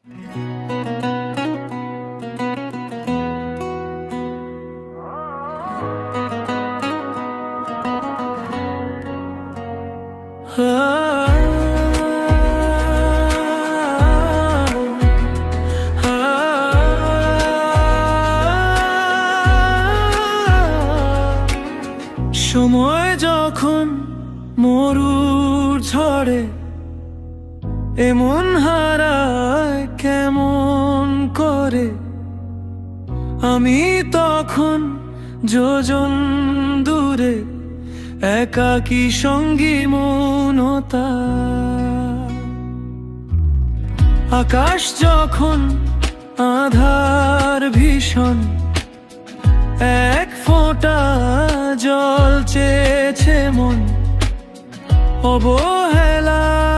সময় যখন মরুর ঝড়ে এমন হারায় কেমন করে, আমি তখন যোজন দূরে একাকী সঙ্গী মনতা। আকাশ যখন আধার ভীষণ, এক ফোঁটা জল চেয়েছে মন, অবহেলায়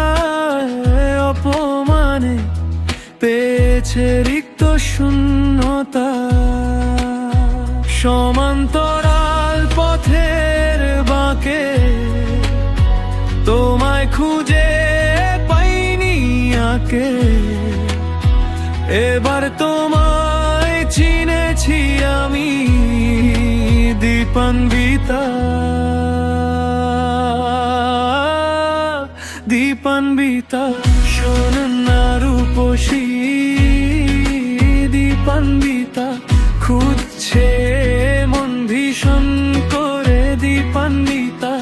অপমানে পেয়েছে রিক্ত শূন্যতা। সমান্তরাল পথের বাঁকে তোমায় খুঁজে পাইনি আঁকে, এবার তোমায় চিনেছি আমি দীপান্বিতা। দীপান্বিতা শোনেন না রূপসী, দীপান্বিতা খুঁজছে মন ভীষণ করে। দীপান্বিতা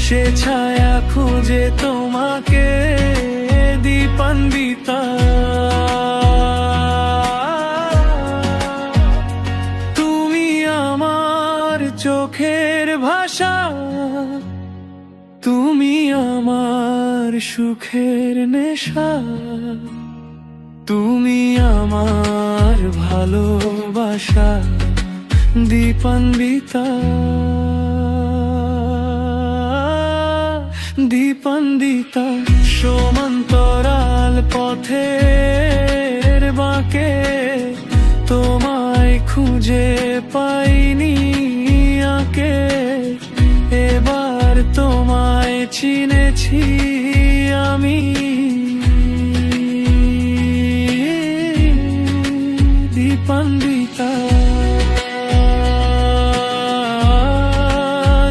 সে ছায়া খুঁজে তোমাকে, দীপান্বিতা। তুমি আমার চোখের ভাষা, তুমি আমার সুখের নেশা, তুমি আমার ভালোবাসা, দীপান্বিতা। দীপান্বিতা সমান্তরাল পথের বাঁকে তোমায় খুঁজে পাইনি আঁকে, এবার তোমায় চিনেছি আমি দীপান্বিতা।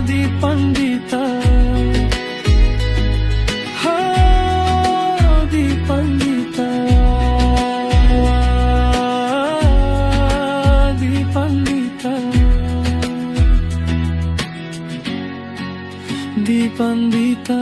দীপান্বিতা দীপান্বিতা দীপান্বিতা দীপান্বিতা।